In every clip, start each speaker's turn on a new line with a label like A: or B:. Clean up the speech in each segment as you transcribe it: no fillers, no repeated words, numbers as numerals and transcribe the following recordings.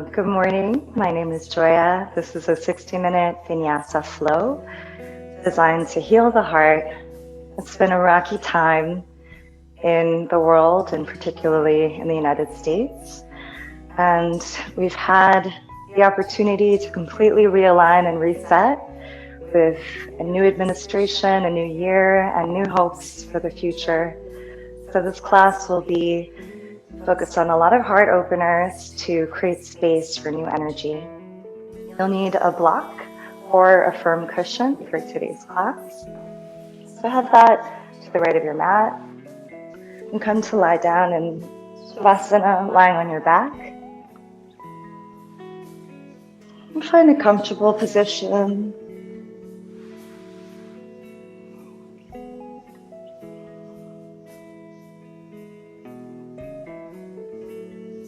A: Good morning. My name is Joya. This is a 60-minute Vinyasa flow designed to heal the heart. It's been a rocky time in the world, and particularly in the United States. And we've had the opportunity to completely realign and reset with a new administration, a new year, and new hopes for the future. So this class will be focused on a lot of heart openers to create space for new energy. You'll need a block or a firm cushion for today's class. So have that to the right of your mat. And come to lie down in Shavasana, lying on your back. And find a comfortable position.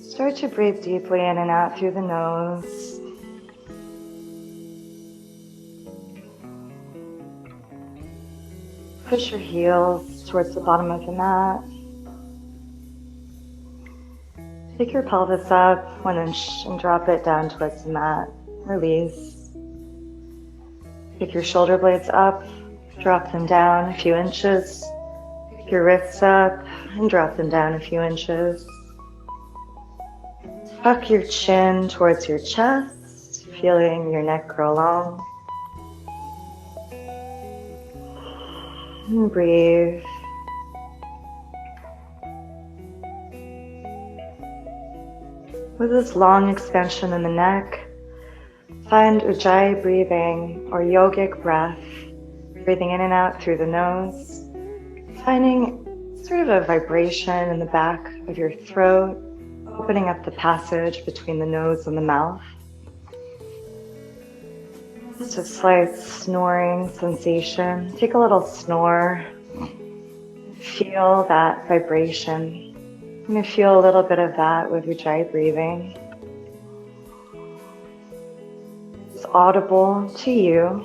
A: Start to breathe deeply in and out through the nose. Push your heels towards the bottom of the mat. Take your pelvis up 1 inch and drop it down towards the mat. Release. Pick your shoulder blades up, drop them down a few inches. Pick your wrists up and drop them down a few inches. Tuck your chin towards your chest, feeling your neck grow long. And breathe. With this long expansion in the neck, find Ujjayi breathing or yogic breath, breathing in and out through the nose, finding sort of a vibration in the back of your throat, opening up the passage between the nose and the mouth. Just a slight snoring sensation. Take a little snore. Feel that vibration. I'm going to feel a little bit of that with Ujjayi breathing. It's audible to you.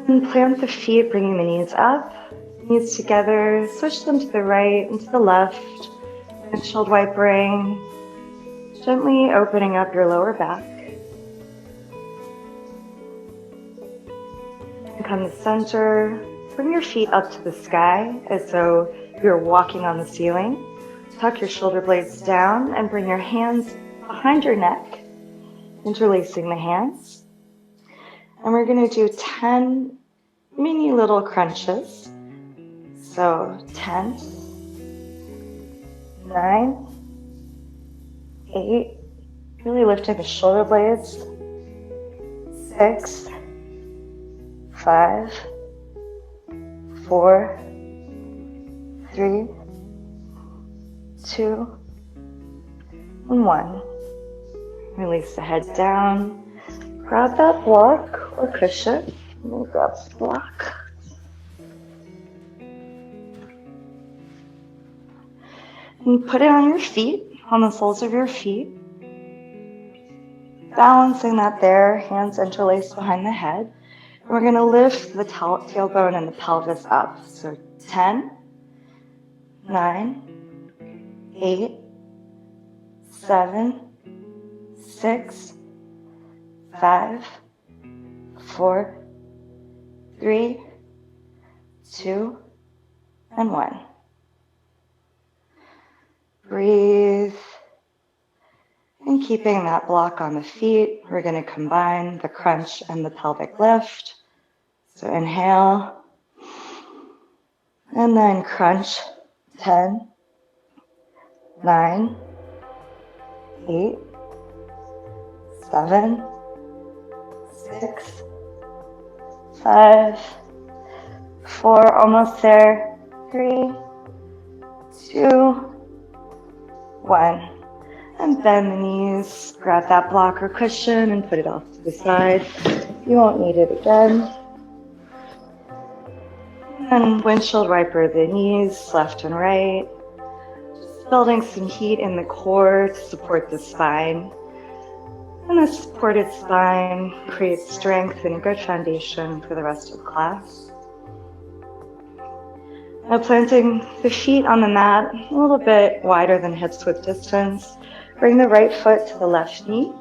A: And plant the feet, bringing the knees up. Knees together, switch them to the right and to the left, windshield wipering, gently opening up your lower back. And come to center, bring your feet up to the sky as though you're walking on the ceiling. Tuck your shoulder blades down and bring your hands behind your neck, interlacing the hands. And we're going to do 10 mini little crunches. So 10, 9, 8, really lifting the shoulder blades, 6, 5, 4, 3, 2, and 1. Release the head down, grab that block or cushion, and grab the block. And put it on your feet, on the soles of your feet. Balancing that there, hands interlaced behind the head. And we're going to lift the tailbone and the pelvis up. So 10, 9, 8, 7, 6, 5, 4, 3, 2, and 1. Breathe. And keeping that block on the feet, we're going to combine the crunch and the pelvic lift. So inhale. And then crunch. 10, 9, 8, 7, 6, 5, 4, almost there. 3, 2, 1. And bend the knees, grab that block or cushion and put it off to the side. You won't need it again. And windshield wiper the knees, left and right. Just building some heat in the core to support the spine. And the supported spine creates strength and a good foundation for the rest of class. Now planting the feet on the mat a little bit wider than hips width distance. Bring the right foot to the left knee,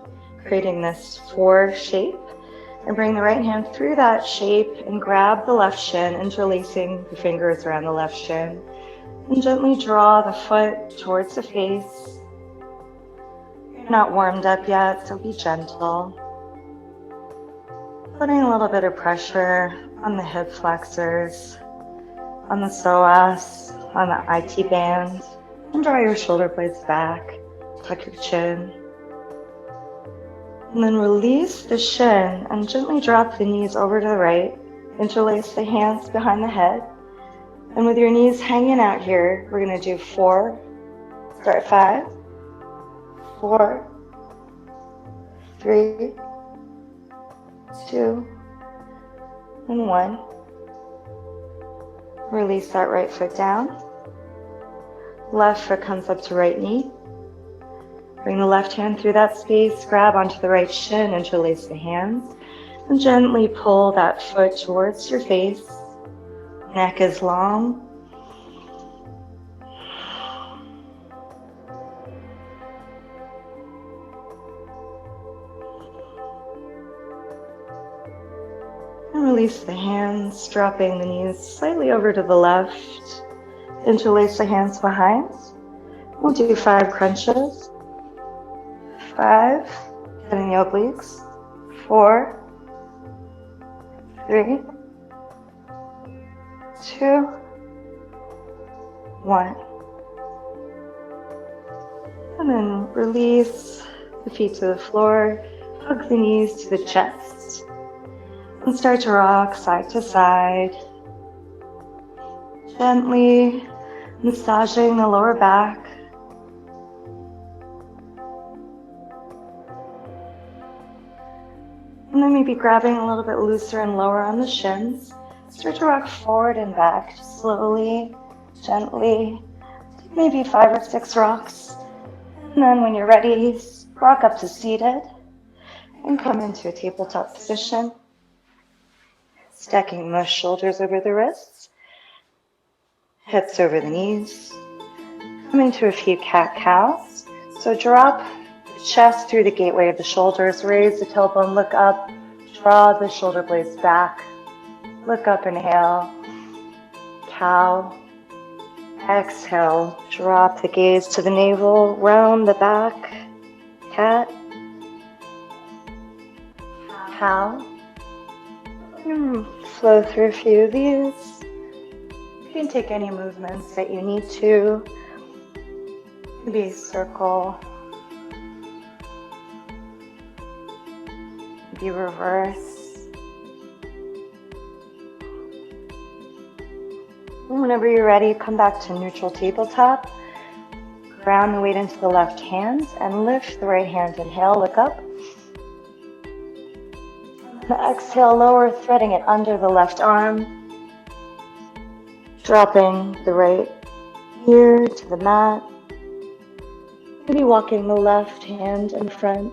A: creating this 4 shape. And bring the right hand through that shape and grab the left shin, interlacing the fingers around the left shin. And gently draw the foot towards the face. You're not warmed up yet, so be gentle. Putting a little bit of pressure on the hip flexors, on the psoas, on the IT band, and draw your shoulder blades back, tuck your chin. And then release the shin and gently drop the knees over to the right, interlace the hands behind the head. And with your knees hanging out here, we're going to do 4, start 5, 4, 3, 2, and 1. Release that right foot down. Left foot comes up to right knee. Bring the left hand through that space, grab onto the right shin, interlace the hands, and gently pull that foot towards your face. Neck is long. And release the hands, dropping the knees slightly over to the left. Interlace the hands behind. We'll do 5 crunches. 5, getting the obliques. 4, 3, 2, 1. And then release the feet to the floor, hug the knees to the chest, and start to rock side to side, gently massaging the lower back. And then maybe grabbing a little bit looser and lower on the shins. Start to rock forward and back, slowly, gently, maybe 5 or 6 rocks. And then when you're ready, rock up to seated and come into a tabletop position. Stacking the shoulders over the wrists, hips over the knees. Coming to a few cat-cows. So drop the chest through the gateway of the shoulders, raise the tailbone, look up, draw the shoulder blades back. Look up, inhale, cow. Exhale, drop the gaze to the navel, round the back, cat, cow. Flow through a few of these. You can take any movements that you need to. Maybe circle, maybe reverse. And whenever you're ready, come back to neutral tabletop. Ground the weight into the left hand and lift the right hand. Inhale, look up. And exhale, lower, threading it under the left arm. Dropping the right ear to the mat. Maybe walking the left hand in front.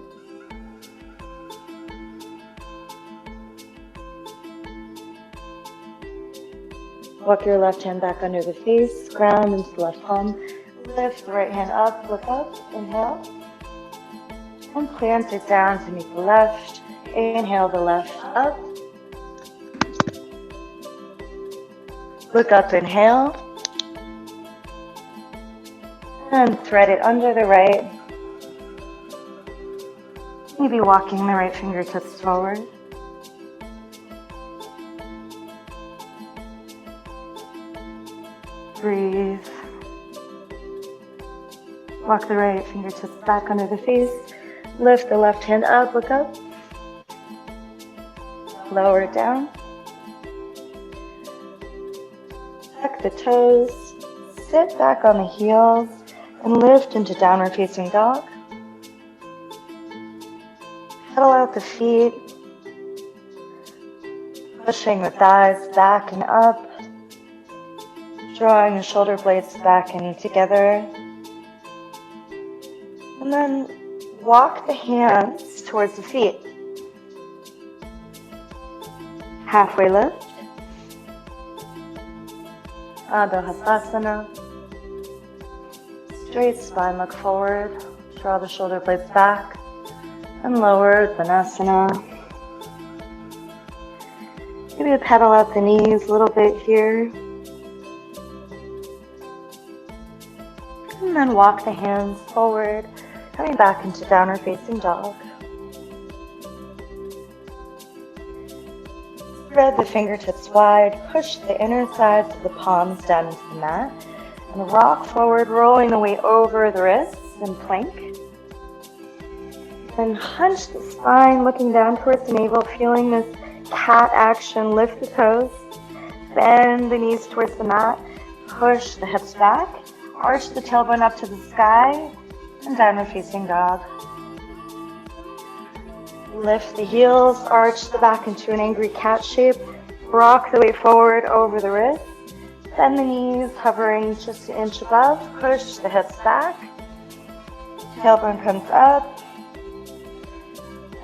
A: Walk your left hand back under the face, ground into the left palm. Lift the right hand up, look up, inhale. And plant it down to meet the left. Inhale the left up. Look up, inhale. And thread it under the right. Maybe walking the right fingertips forward. Breathe. Walk the right fingertips back under the face. Lift the left hand up, look up. Lower it down. Tuck the toes. Sit back on the heels and lift into downward facing dog. Pedal out the feet. Pushing the thighs back and up. Drawing the shoulder blades back and together. And then walk the hands towards the feet. Halfway lift. Adho Hastasana. Straight spine, look forward. Draw the shoulder blades back. And lower, Dhanasana. Maybe pedal out the knees a little bit here. And then walk the hands forward, coming back into downward facing dog. Spread the fingertips wide, push the inner sides of the palms down into the mat, and rock forward, rolling the weight over the wrists in plank. And hunch the spine, looking down towards the navel, feeling this cat action. Lift the toes, bend the knees towards the mat, push the hips back, arch the tailbone up to the sky, and downward facing dog. Lift the heels, arch the back into an angry cat shape, rock the weight forward over the wrists, bend the knees, hovering just an inch above, push the hips back, tailbone comes up,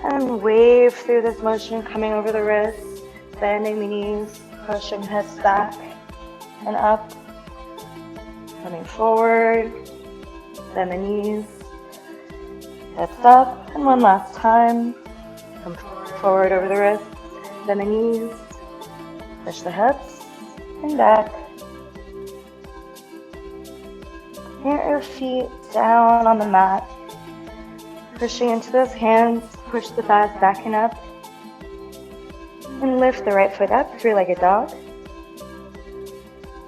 A: and wave through this motion, coming over the wrists, bending the knees, pushing hips back and up, coming forward, bend the knees, hips up, and one last time. Come forward over the wrists, bend the knees, push the hips, and back. Plant your feet down on the mat, pushing into those hands, push the thighs back and up, and lift the right foot up, three-legged dog.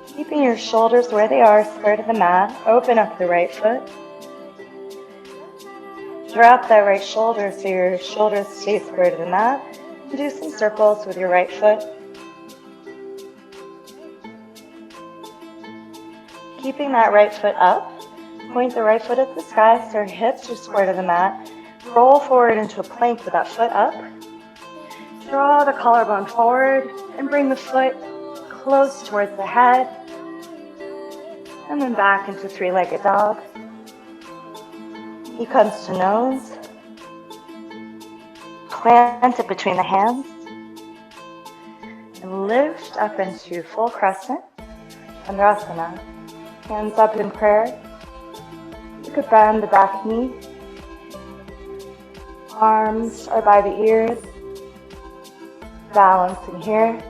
A: Keeping your shoulders where they are, square to the mat, open up the right foot. Drop that right shoulder so your shoulders stay square to the mat. And do some circles with your right foot. Keeping that right foot up, point the right foot at the sky so your hips are square to the mat. Roll forward into a plank with that foot up. Draw the collarbone forward and bring the foot close towards the head. And then back into three-legged dog. He comes to nose, plant it between the hands, and lift up into full crescent, Chandrasana. Hands up in prayer. You could bend the back knee. Arms are by the ears, balancing here.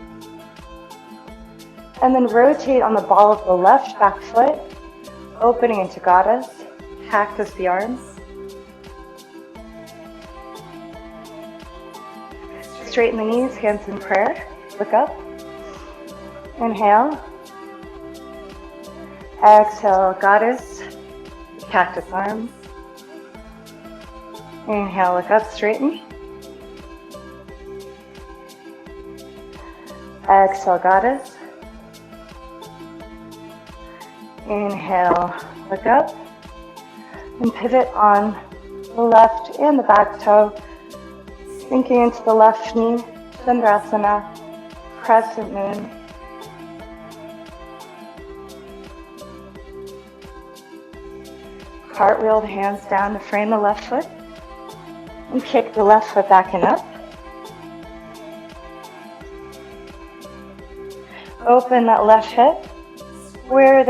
A: And then rotate on the ball of the left back foot, opening into goddess, cactus the arms. Straighten the knees, hands in prayer. Look up. Inhale. Exhale, goddess, cactus arms. Inhale, look up, straighten. Exhale, goddess. Inhale, look up. And pivot on the left and the back toe. Sinking into the left knee, Chandrasana, crescent moon. Cartwheel the hands down to frame the left foot. And kick the left foot back and up. Open that left hip. Square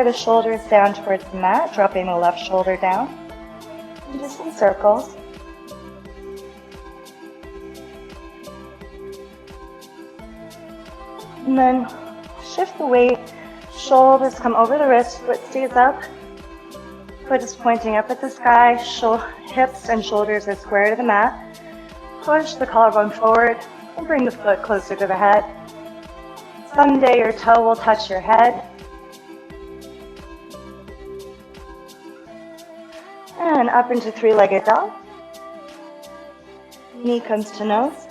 A: the shoulders down towards the mat, dropping the left shoulder down. And just some circles. And then shift the weight, shoulders come over the wrist, foot stays up, foot is pointing up at the sky, hips and shoulders are square to the mat. Push the collarbone forward and bring the foot closer to the head. Someday your toe will touch your head. And up into three-legged dog. Knee comes to nose.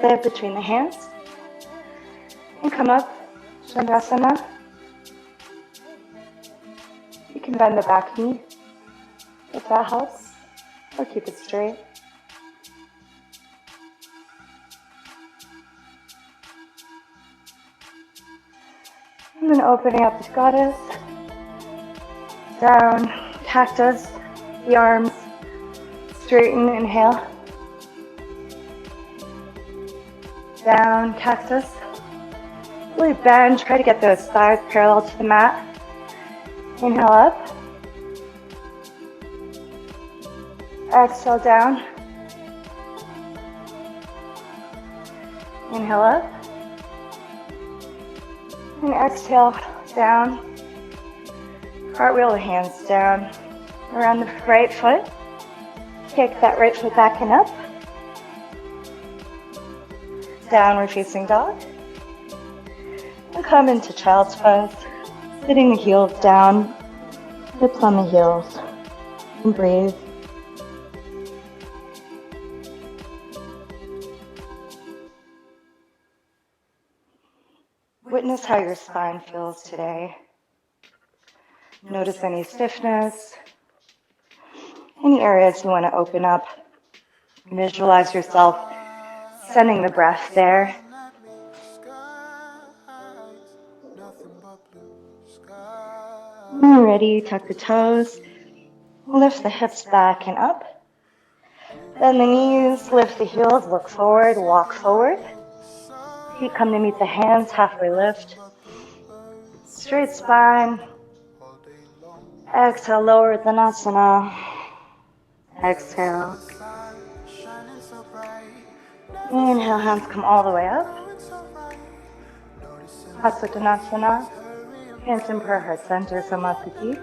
A: Lift between the hands. And come up, Chandrasana. You can bend the back knee if that helps, or keep it straight. And then opening up to goddess, down, cactus, the arms, straighten, inhale, down, cactus, Really bend, try to get those thighs parallel to the mat. Inhale up. Exhale down. Inhale up. And exhale down. Cartwheel the hands down. Around the right foot. Kick that right foot back and up. Downward facing dog. And come into child's pose. Sitting the heels down. Hips on the heels. And breathe. Witness how your spine feels today. Notice any stiffness, any areas you want to open up. Visualize yourself sending the breath there. When ready, tuck the toes, lift the hips back and up. Bend the knees, lift the heels, look forward, walk forward. Feet come to meet the hands, halfway lift. Straight spine. Exhale, lower Vinyasa. Exhale. Inhale, hands come all the way up. Uttanasana. Hands in prayer heart center, Samasthiti.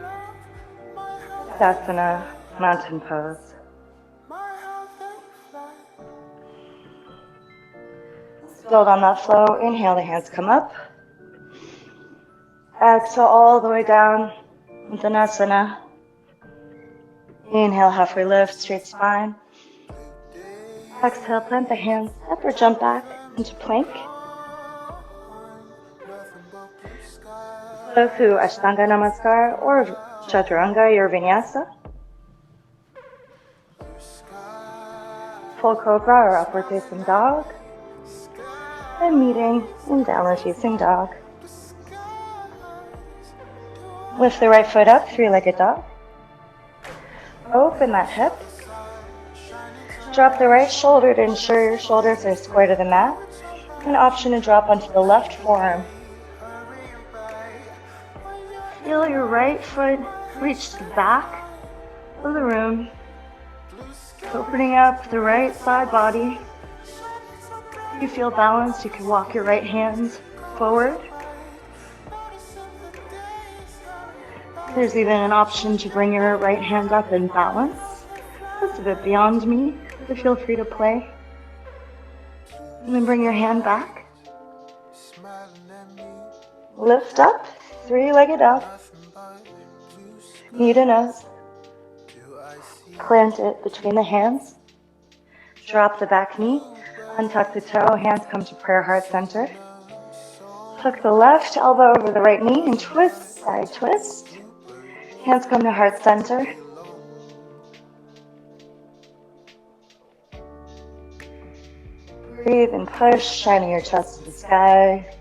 A: Dasana, mountain pose. Build on that flow. Inhale, the hands come up. Exhale all the way down. Uttanasana. Inhale, halfway lift, straight spine. Exhale, plant the hands up or jump back into plank. Flow through Ashtanga Namaskar or Chaturanga, your Vinyasa. Full Cobra or Upward Facing Dog. And meeting in Downward Facing Dog. Lift the right foot up, three-legged dog. Open that hip. Drop the right shoulder to ensure your shoulders are square to the mat. An option to drop onto the left forearm. Feel your right foot reach the back of the room, opening up the right side body. If you feel balanced, you can walk your right hands forward. There's even an option to bring your right hand up in balance. That's a bit beyond me, so feel free to play. And then bring your hand back. Lift up, three-legged dog. Knee to nose. Plant it between the hands. Drop the back knee. Untuck the toe. Hands come to prayer heart center. Tuck the left elbow over the right knee and twist, side twist. Hands come to heart center. Breathe and push, shining your chest to the sky.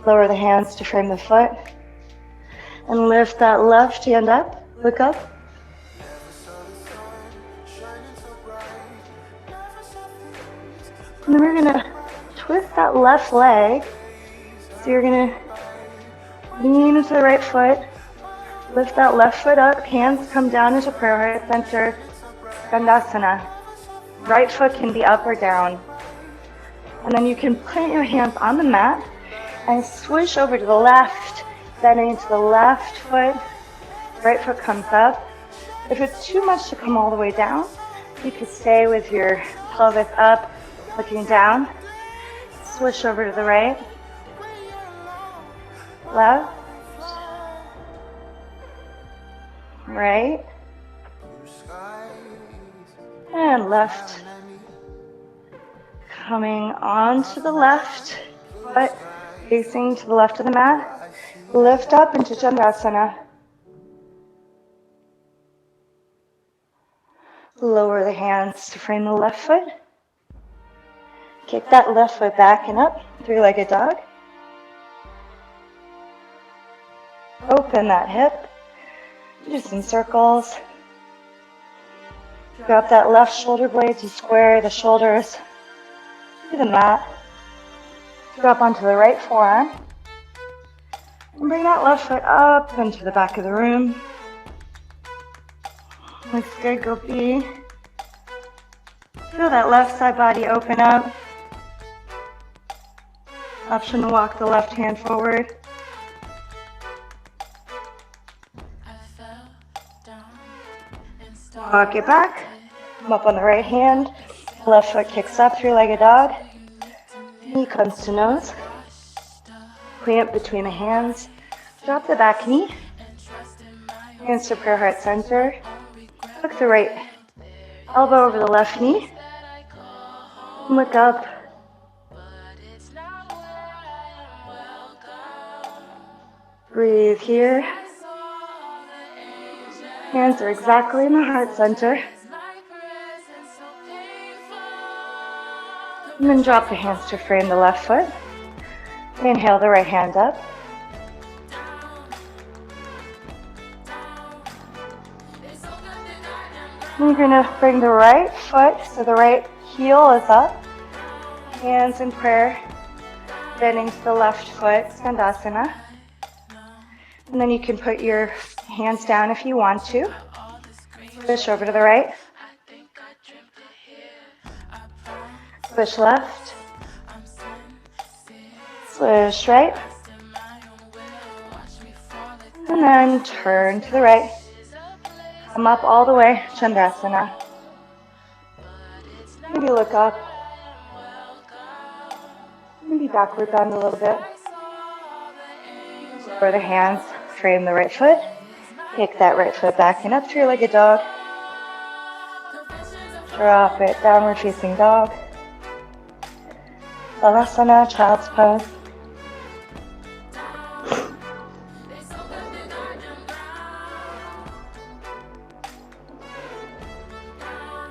A: Lower the hands to frame the foot. And lift that left hand up. Look up. And then we're going to twist that left leg. So you're going to lean into the right foot. Lift that left foot up. Hands come down into prayer heart center. Skandasana. Right foot can be up or down. And then you can plant your hands on the mat and swish over to the left, bending into the left foot. Right foot comes up. If it's too much to come all the way down, you could stay with your pelvis up, looking down. Swish over to the right. Left. Right. And left. Coming on to the left foot, facing to the left of the mat. Lift up into Chandrasana. Lower the hands to frame the left foot. Kick that left foot back and up, three-legged dog. Open that hip. Do some circles. Drop that left shoulder blade to square the shoulders to the mat. Drop onto the right forearm. And bring that left foot up into the back of the room. Looks good, go B. Feel that left side body open up. Option to walk the left hand forward. Walk it back. Come up on the right hand. Left foot kicks up, three-legged dog. Knee comes to nose. Plant between the hands. Drop the back knee. Hands to prayer heart center. Hook the right elbow over the left knee. Look up. Breathe here. Hands are exactly in the heart center. And then drop the hands to frame the left foot. Inhale the right hand up. And you're going to bring the right foot, so the right heel is up. Hands in prayer, bending to the left foot, Skandasana. And then you can put your hands down if you want to. Switch over to the right. Switch left. Switch right. And then turn to the right. Come up all the way, Chandasana. Maybe look up. Maybe backward bend a little bit. Lower the hands, frame the right foot. Kick that right foot back and up, three-legged dog. Drop it, downward facing dog. Balasana, child's pose.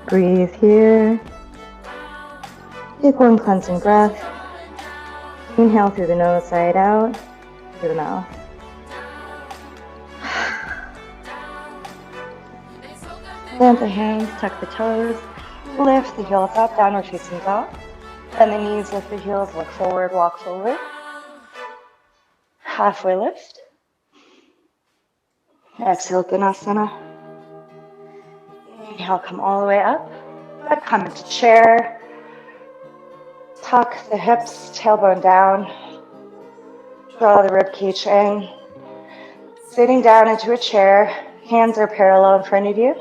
A: Breathe here. Take one cleansing breath. Inhale through the nose, side out, through the mouth. Plant the hands, tuck the toes, lift the heels up, downward facing dog. Bend the knees, lift the heels, look forward, walk forward. Halfway lift. Exhale, Uttanasana. Inhale, come all the way up. Come into chair. Tuck the hips, tailbone down. Draw the rib cage in. Sitting down into a chair. Hands are parallel in front of you.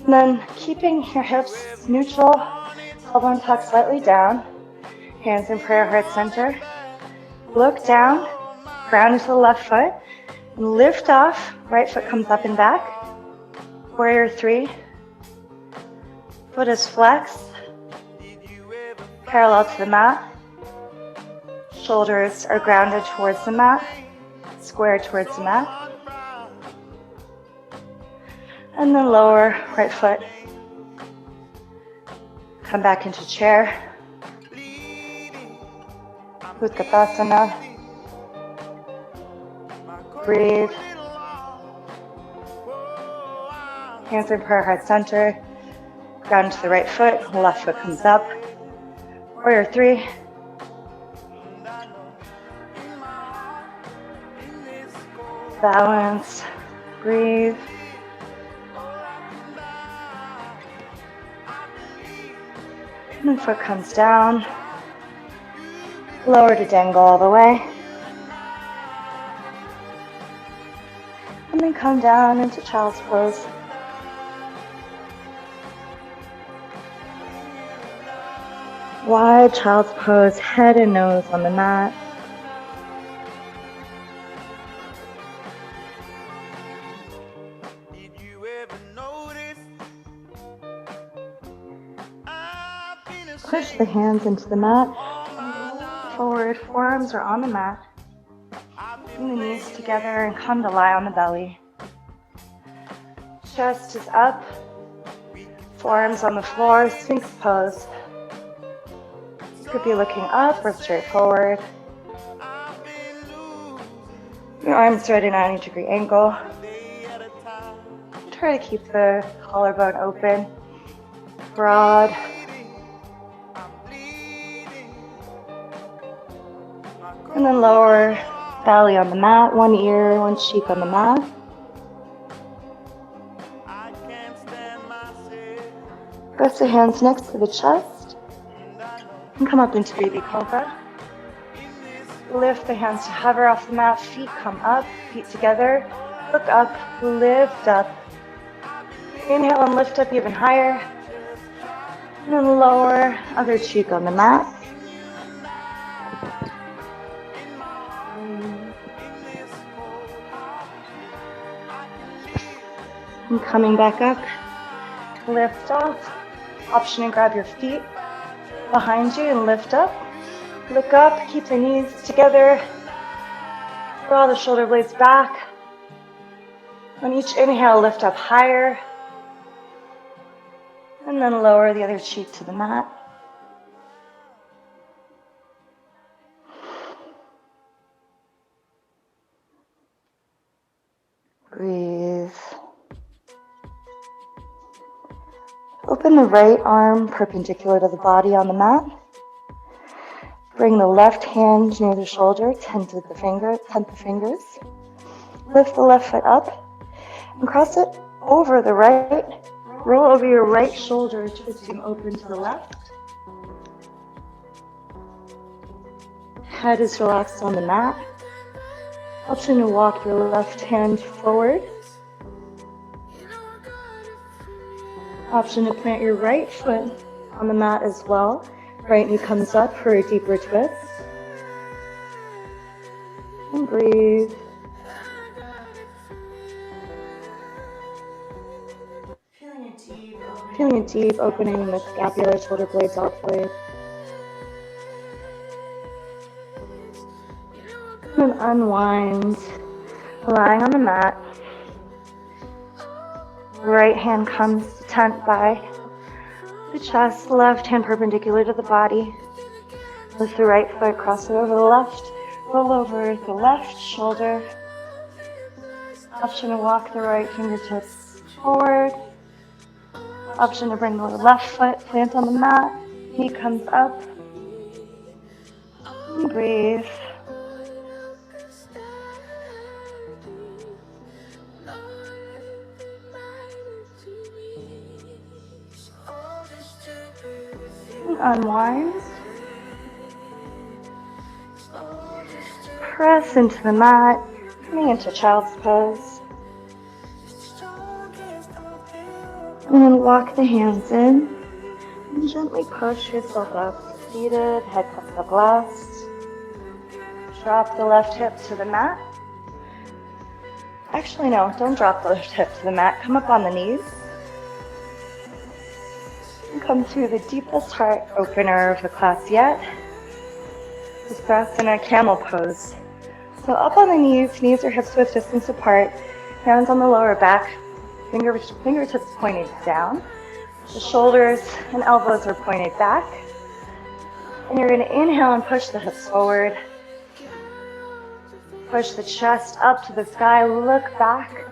A: And then keeping your hips neutral. Tailbone tucked slightly down. Hands in prayer, heart center. Look down. Ground into the left foot. And lift off. Right foot comes up and back. Warrior 3. Foot is flexed. Parallel to the mat. Shoulders are grounded towards the mat. Square towards the mat. And then lower right foot. Come back into chair. Utkatasana. Breathe. Hands in prayer, heart center. Ground to the right foot. Left foot comes up. Warrior 3. Balance. Breathe. And then foot comes down. Lower to dangle all the way. And then come down into child's pose. Wide child's pose, head and nose on the mat. Push the hands into the mat. Forward, forearms are on the mat. Bring the knees together and come to lie on the belly. Chest is up. Forearms on the floor, Sphinx pose. Could be looking up or straight forward. Your arms are at a 90-degree angle. Try to keep the collarbone open, broad. And then lower belly on the mat, one ear, one cheek on the mat. Press the hands next to the chest and come up into baby cobra. Lift the hands to hover off the mat, feet come up, feet together. Look up, lift up. Inhale and lift up even higher. And then lower, other cheek on the mat. And coming back up, lift off. Option to grab your feet behind you and lift up. Look up, keep the knees together. Draw the shoulder blades back. On each inhale, lift up higher. And then lower the other cheek to the mat. Breathe. Open the right arm perpendicular to the body on the mat. Bring the left hand near the shoulder, tent the fingers. Lift the left foot up and cross it over the right. Roll over your right shoulder, twisting open to the left. Head is relaxed on the mat. Option to walk your left hand forward. Option to plant your right foot on the mat as well. Right knee comes up for a deeper twist. And breathe. Feeling a deep opening in the scapular, shoulder blades, deltoid. And unwind, lying on the mat. Right hand comes to tent by the chest, left hand perpendicular to the body. Lift the right foot, cross it over the left, roll over the left shoulder. Option to walk the right fingertips forward. Option to bring the left foot, plant on the mat, knee comes up. And breathe. Unwind. Press into the mat, coming into child's pose. And then walk the hands in and gently push yourself up. Seated, head cupped up last. Drop the left hip to the mat. Actually, no, don't drop the left hip to the mat. Come up on the knees. Come to the deepest heart opener of the class yet. This breath in a camel pose. So up on the knees or hips width distance apart, hands on the lower back, fingertips pointed down. The shoulders and elbows are pointed back. And you're going to inhale and push the hips forward. Push the chest up to the sky, look back.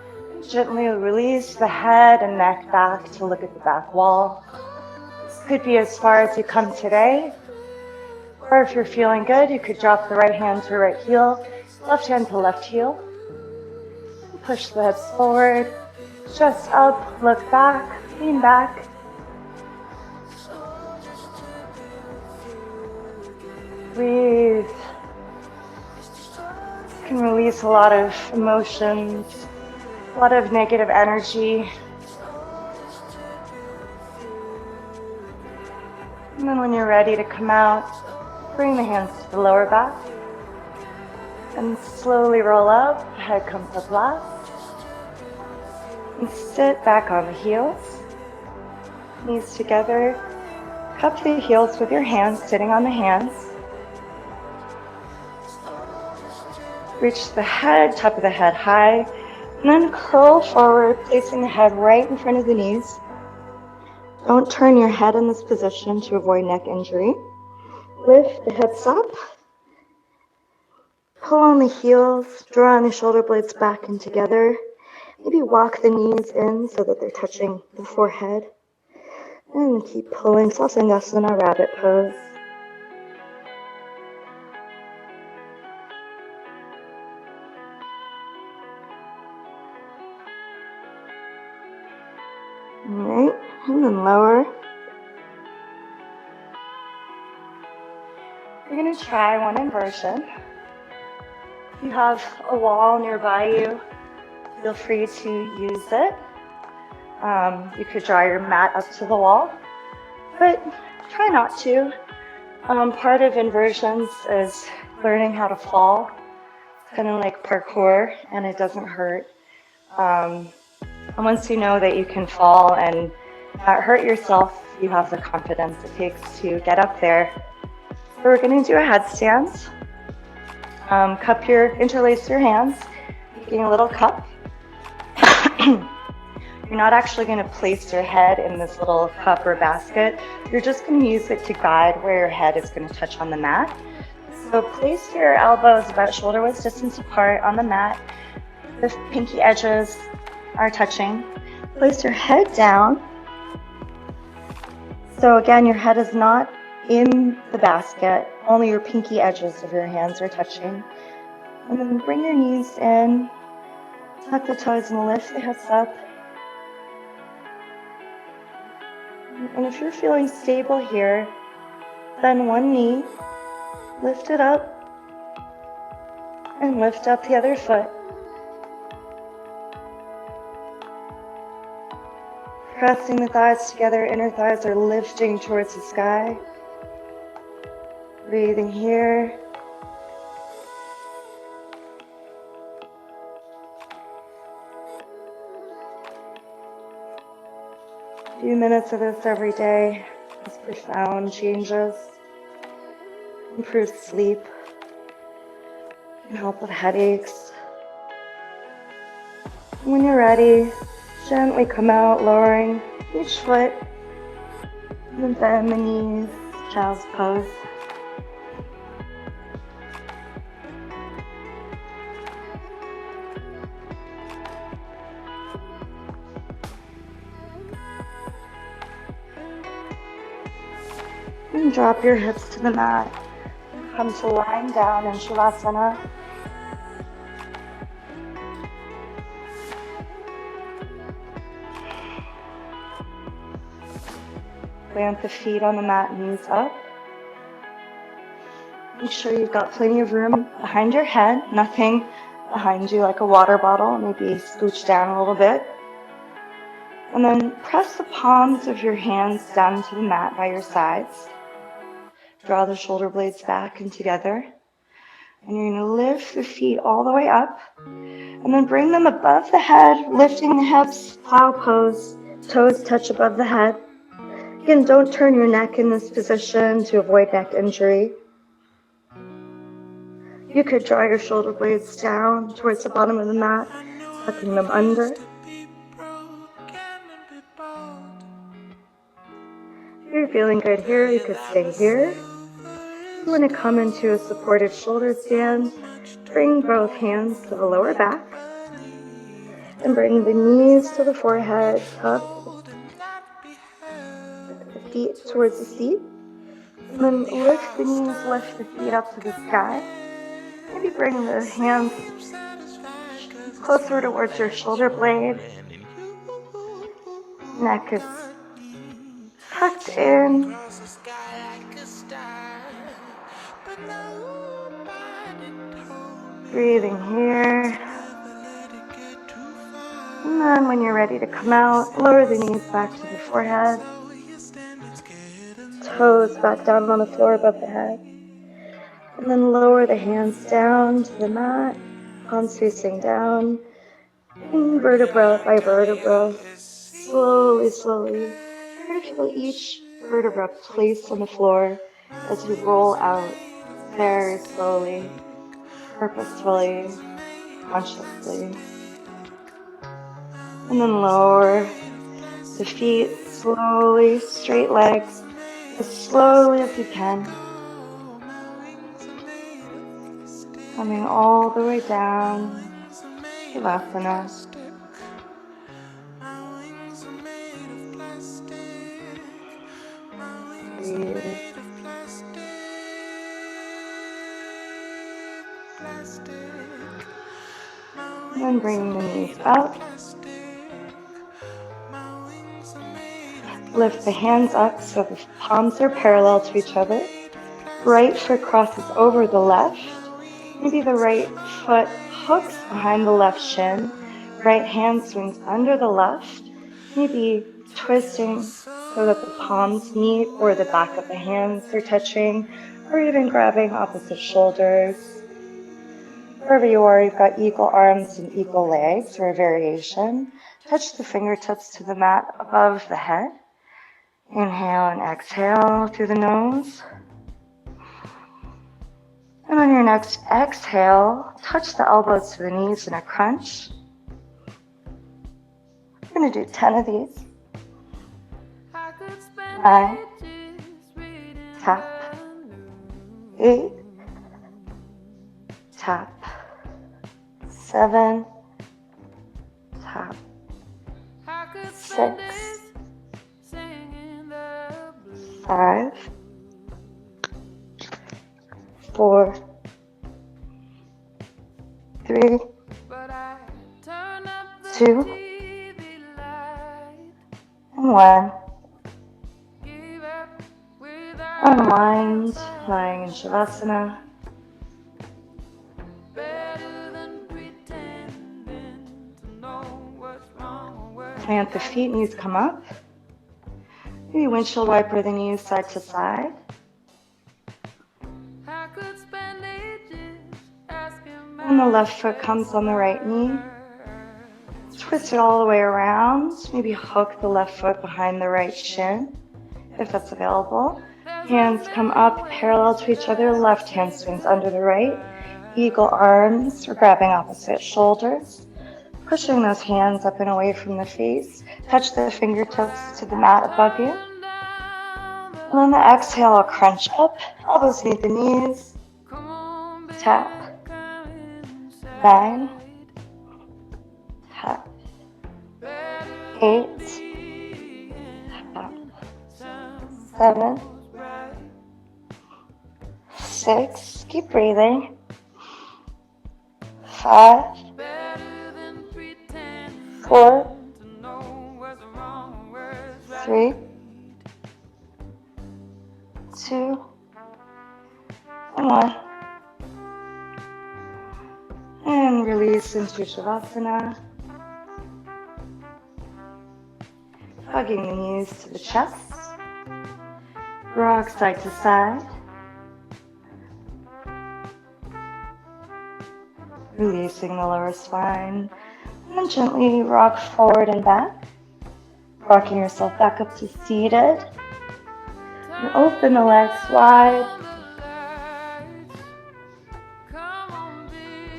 A: Gently release the head and neck back to look at the back wall. Could be as far as you come today, or if you're feeling good, you could drop the right hand to right heel, left hand to left heel. Push the hips forward, chest up, look back, lean back. Breathe. You can release a lot of emotions, a lot of negative energy. And then when you're ready to come out, bring the hands to the lower back and slowly roll up, head comes up last. And sit back on the heels, knees together, cup the heels with your hands sitting on the hands. Reach the head, top of the head high, and then curl forward, placing the head right in front of the knees. Don't turn your head in this position to avoid neck injury. Lift the hips up. Pull on the heels, draw on the shoulder blades back and together. Maybe walk the knees in so that they're touching the forehead. And keep pulling, Sasangasana, rabbit pose. Alright, and then lower. You're going to try one inversion. If you have a wall nearby you, feel free to use it. You could draw your mat up to the wall, but try not to. Part of inversions is learning how to fall. It's kind of like parkour, and it doesn't hurt. And once you know that you can fall and not hurt yourself, you have the confidence it takes to get up there. So we're going to do a headstand. Interlace your hands, making a little cup. You're not actually going to place your head in this little cup or basket. You're just going to use it to guide where your head is going to touch on the mat. So place your elbows about shoulder width distance apart on the mat. The pinky edges are touching. Place your head down. So again, your head is not in the basket. Only your pinky edges of your hands are touching. And then bring your knees in. Tuck the toes and lift the hips up. And if you're feeling stable here, bend one knee, lift it up, and lift up the other foot. Pressing the thighs together, inner thighs are lifting towards the sky. Breathing here. A few minutes of this every day. These profound changes. Improve sleep. Can help with headaches. When you're ready, gently come out, lowering each foot. And then bend the knees, child's pose. And drop your hips to the mat. Come to lying down in Shavasana. Plant the feet on the mat, knees up. Make sure you've got plenty of room behind your head, nothing behind you like a water bottle, maybe scooch down a little bit. And then press the palms of your hands down to the mat by your sides. Draw the shoulder blades back and together. And you're going to lift the feet all the way up. And then bring them above the head, lifting the hips, plow pose, toes touch above the head. Again, don't turn your neck in this position to avoid neck injury. You could draw your shoulder blades down towards the bottom of the mat, tucking them under. If you're feeling good here, you could stay here. You want to come into a supported shoulder stand. Bring both hands to the lower back. And bring the knees to the forehead, tuck the feet towards the seat. And then lift the knees, lift the feet up to the sky. Maybe bring the hands closer towards your shoulder blades. Neck is tucked in. Breathing here. And then when you're ready to come out, lower the knees back to the forehead. Toes back down on the floor above the head. And then lower the hands down to the mat, palms facing down. And vertebra by vertebra, slowly, slowly. Try to feel each vertebra placed on the floor as you roll out very slowly, purposefully, consciously. And then lower the feet slowly, straight legs, as slowly as you can. Coming all the way down, Shavasana. Breathe. And then bring the knees up. Lift the hands up so the palms are parallel to each other. Right foot crosses over the left. Maybe the right foot hooks behind the left shin. Right hand swings under the left. Maybe twisting so that the palms meet or the back of the hands are touching, or even grabbing opposite shoulders. Wherever you are, you've got equal arms and equal legs or a variation. Touch the fingertips to the mat above the head. Inhale and exhale through the nose. And on your next exhale, touch the elbows to the knees in a crunch. We're going to do 10 of these. 9, tap, 8, tap, 7, tap, 6, 5, 4, 3, 2, and 1. Unwind, lying in Shavasana. Plant the feet, knees come up. Maybe windshield wiper the knees side to side. And the left foot comes on the right knee. Twist it all the way around. Maybe hook the left foot behind the right shin, if that's available. Hands come up parallel to each other. Left hand swings under the right. Eagle arms or grabbing opposite shoulders. Pushing those hands up and away from the face. Touch the fingertips to the mat above you. And on the exhale, I'll crunch up. Elbows meet the knees. Tap. 9. Tap. 8. Tap. 7. 6. Keep breathing. 5. 4. 3. 2. And 1. And release into Shavasana. Hugging the knees to the chest. Rock side to side. Releasing the lower spine. And then gently rock forward and back. Rocking yourself back up to seated. And open the legs wide.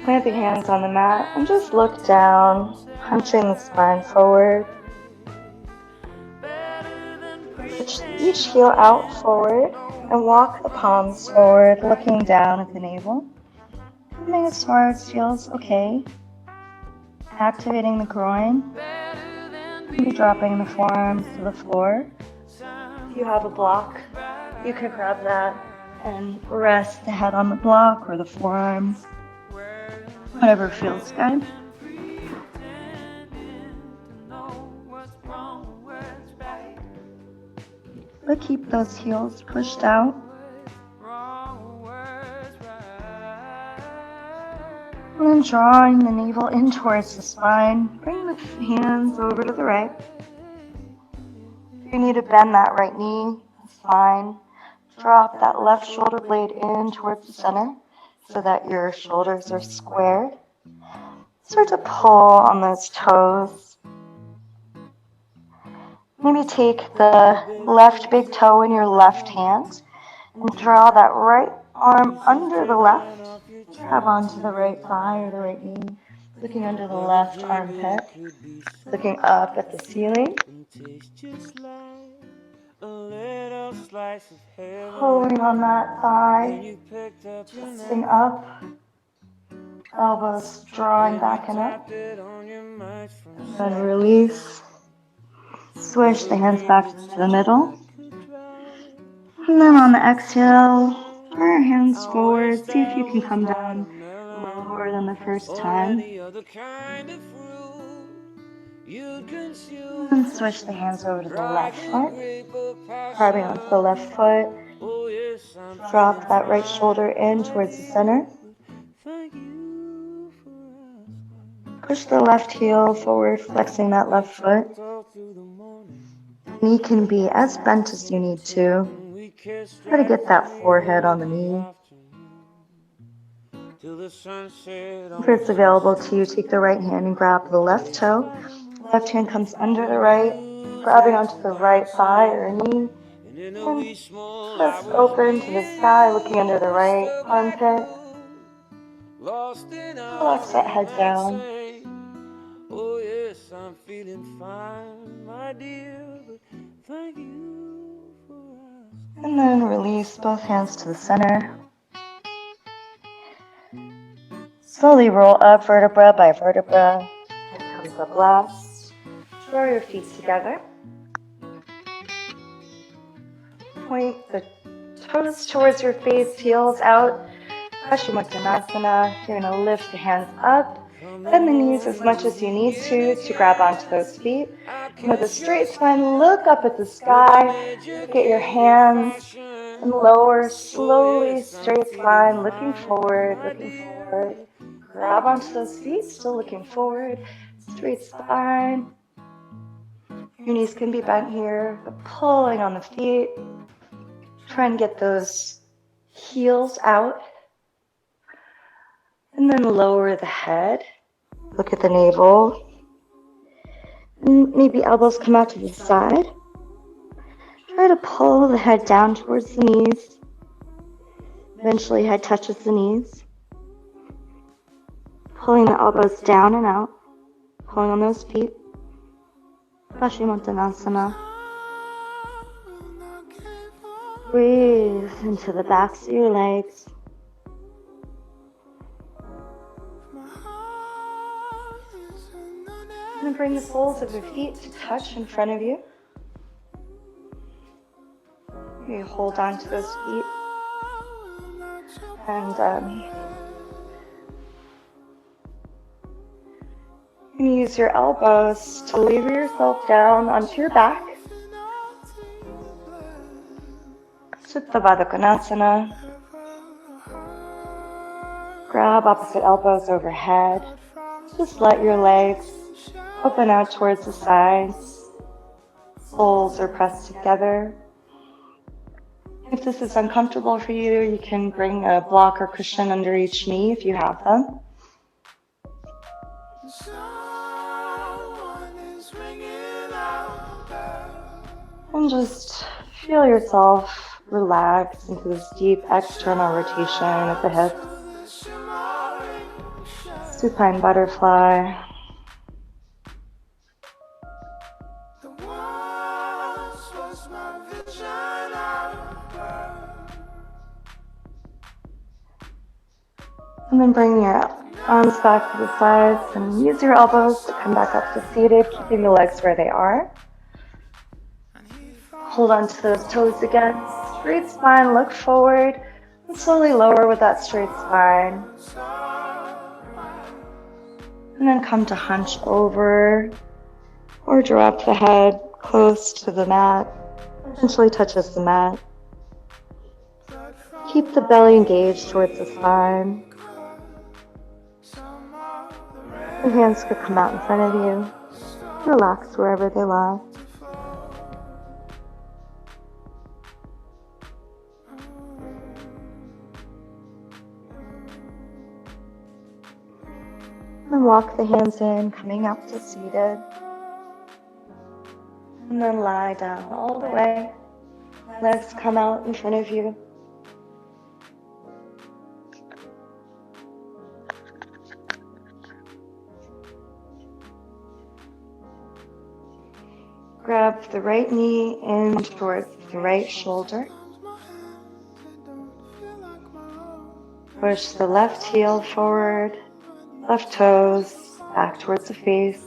A: Plant the hands on the mat and just look down, hunching the spine forward. Push each heel out forward and walk the palms forward, looking down at the navel. Coming as far as feels okay. Activating the groin. Maybe dropping the forearms to the floor. If you have a block, you can grab that and rest the head on the block or the forearms. Whatever feels good. But keep those heels pushed out. And then drawing the navel in towards the spine. Bring the hands over to the right. If you need to bend that right knee, that's fine. Drop that left shoulder blade in towards the center so that your shoulders are squared. Start to pull on those toes. Maybe take the left big toe in your left hand and draw that right arm under the left. Grab onto the right thigh or the right knee. Looking under the left armpit. Looking up at the ceiling. Pulling on that thigh. Twisting up. Elbows drawing back and up. And then release. Swish the hands back to the middle. And then on the exhale, draw your hands forward. See if you can come down lower than the first time. And switch the hands over to the left foot. Grabbing onto the left foot. Drop that right shoulder in towards the center. Push the left heel forward, flexing that left foot. The knee can be as bent as you need to. Try to get that forehead on the knee. If it's available to you, take the right hand and grab the left toe. Left hand comes under the right, grabbing onto the right thigh or knee. And just open to the sky, looking under the right armpit. Relax that head down. Oh yes, I'm feeling fine, my dear, but thank you for asking. And then release both hands to the center. Slowly roll up vertebra by vertebra. Head comes up last. Draw your feet together. Point the toes towards your face, heels out. Paschimottanasana. You're going to lift the hands up. Bend the knees as much as you need to grab onto those feet. And with a straight spine, look up at the sky. Look at your hands. And lower, slowly, straight spine, looking forward, looking forward. Grab onto those feet, still looking forward. Straight spine. Your knees can be bent here, but pulling on the feet. Try and get those heels out. And then lower the head. Look at the navel. And maybe elbows come out to the side. Try to pull the head down towards the knees. Eventually, head touches the knees. Pulling the elbows down and out. Pulling on those feet. Paschimottanasana. Breathe into the backs of your legs. And then bring the soles of your feet to touch in front of you. You hold on to those feet. And you can use your elbows to lever yourself down onto your back. Supta Baddha Konasana. Grab opposite elbows overhead. Just let your legs open out towards the sides. Soles are pressed together. If this is uncomfortable for you, you can bring a block or cushion under each knee if you have them. And just feel yourself relax into this deep external rotation of the hips. Supine butterfly. And then bring your arms back to the sides and use your elbows to come back up to seated, keeping the legs where they are. Hold on to those toes again. Straight spine, look forward, and slowly lower with that straight spine. And then come to hunch over or drop the head close to the mat. Eventually touches the mat. Keep the belly engaged towards the spine. Your hands could come out in front of you. Relax wherever they lie. And walk the hands in, coming up to seated. And then lie down all the way. Legs come out in front of you. Grab the right knee in towards the right shoulder. Push the left heel forward, left toes back towards the face.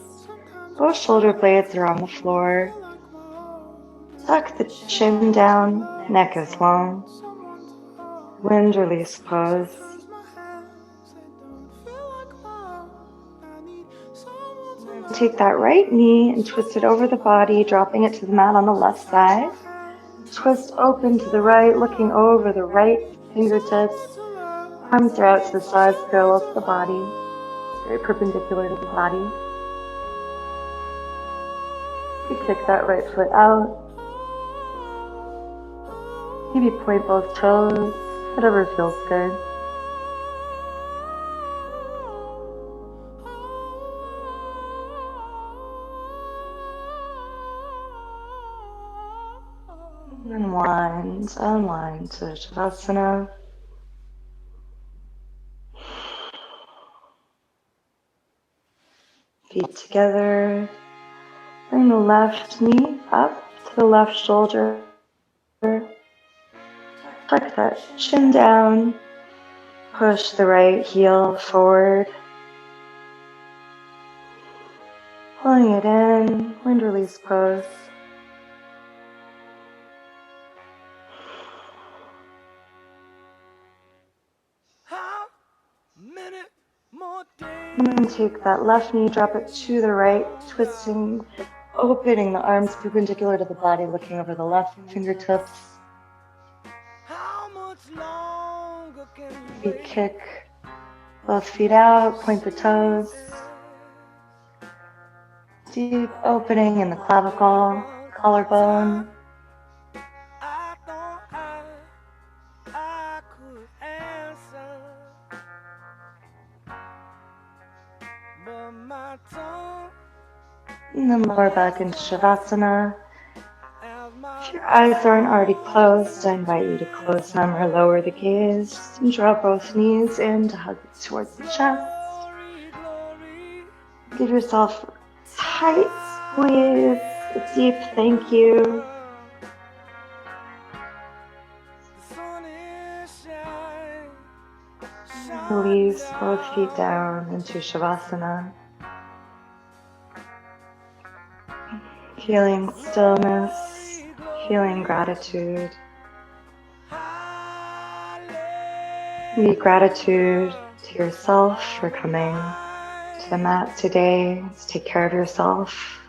A: Both shoulder blades are on the floor. Tuck the chin down, neck is long. Wind release pose. Take that right knee and twist it over the body, dropping it to the mat on the left side. Twist open to the right, looking over the right fingertips. Arms are out to the sides, parallel to the body, very perpendicular to the body. You kick that right foot out. Maybe point both toes, whatever feels good. Unwind to Shavasana. Feet together. Bring the left knee up to the left shoulder. Tuck that chin down. Push the right heel forward. Pulling it in, wind release pose. And then take that left knee, drop it to the right, twisting, opening the arms perpendicular to the body, looking over the left fingertips. Maybe kick both feet out, point the toes. Deep opening in the clavicle, collarbone. And then lower back into Shavasana. If your eyes aren't already closed, I invite you to close them or lower the gaze and draw both knees in to hug towards the chest. Give yourself a tight squeeze, a deep thank you. Release both feet down into Shavasana. Feeling stillness, feeling gratitude. Be gratitude to yourself for coming to the mat today to take care of yourself.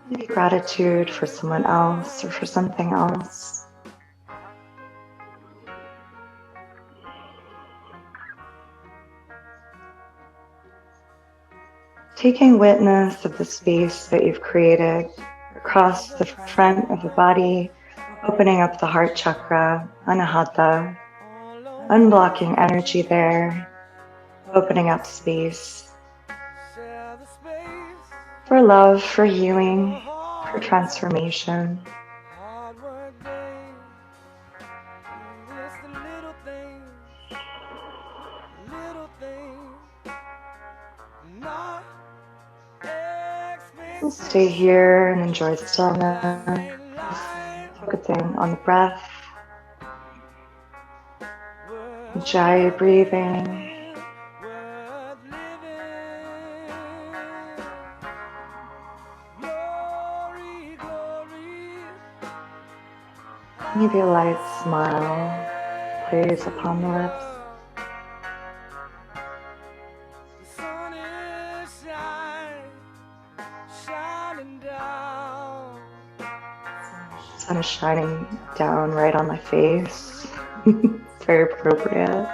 A: Maybe gratitude for someone else or for something else. Taking witness of the space that you've created across the front of the body, opening up the heart chakra, anahata, unblocking energy there, opening up space for love, for healing, for transformation. We'll stay here and enjoy stillness, focusing on the breath, Ujjayi breathing. Maybe a light smile plays upon the lips. Sun is shining down right on my face. It's very appropriate.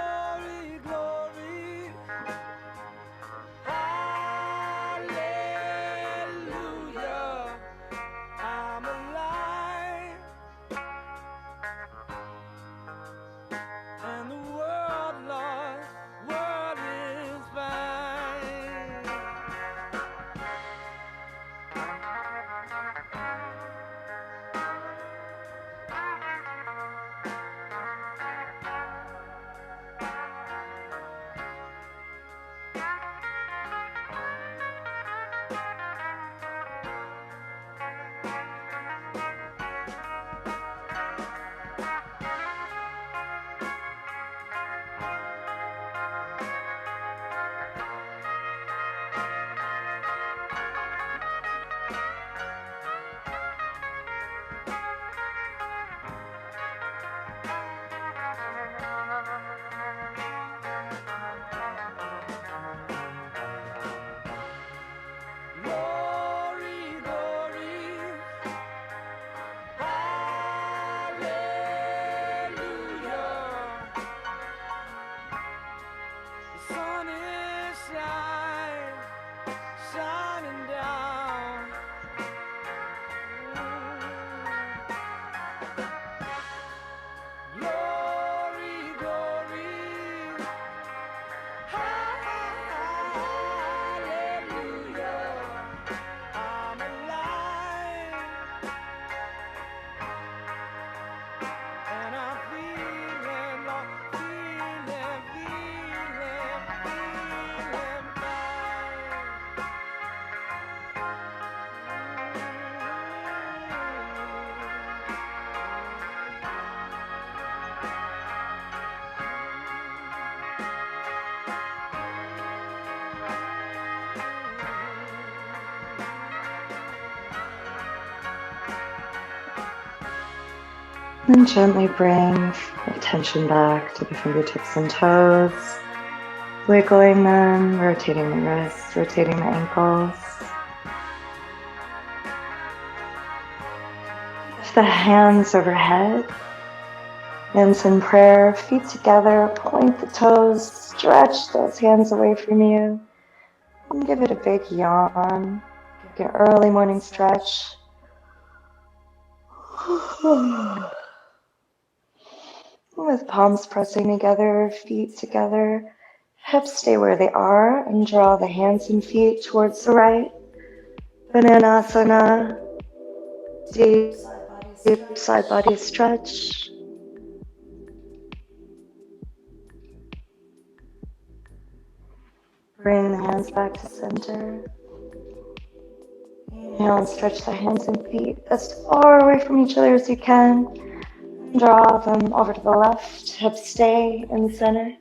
A: And gently bring attention back to the fingertips and toes, wiggling them, rotating the wrists, rotating the ankles. Lift the hands overhead, hands in prayer, feet together, point the toes, stretch those hands away from you, and give it a big yawn. Give an early morning stretch. With palms pressing together, feet together, hips stay where they are, and draw the hands and feet towards the right. Vinyasa, deep side body stretch. Bring the hands back to center. Inhale and stretch the hands and feet as far away from each other as you can. Draw them over to the left, hips stay in the center.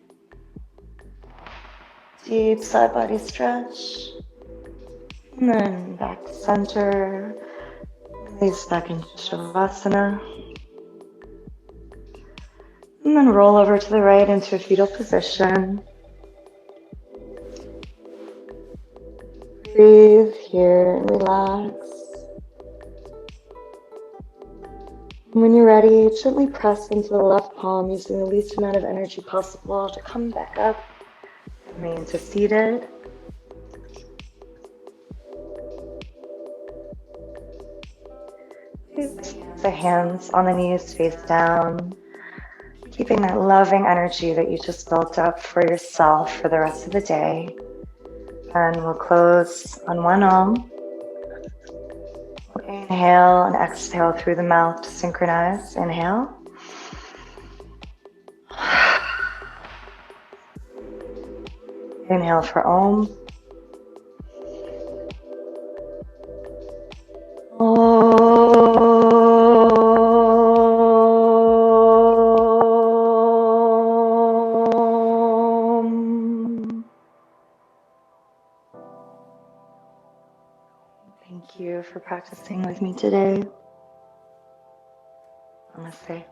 A: Deep side body stretch. And then back to center. Release back into Shavasana. And then roll over to the right into a fetal position. Breathe here and relax. And when you're ready, gently press into the left palm using the least amount of energy possible to come back up. Remain to seated. Place the hands on the knees face down, keeping that loving energy that you just built up for yourself for the rest of the day. And we'll close on one Om. Inhale and exhale through the mouth to synchronize. Inhale. Inhale for Om. Om. Thank you for practicing with me today. Namaste.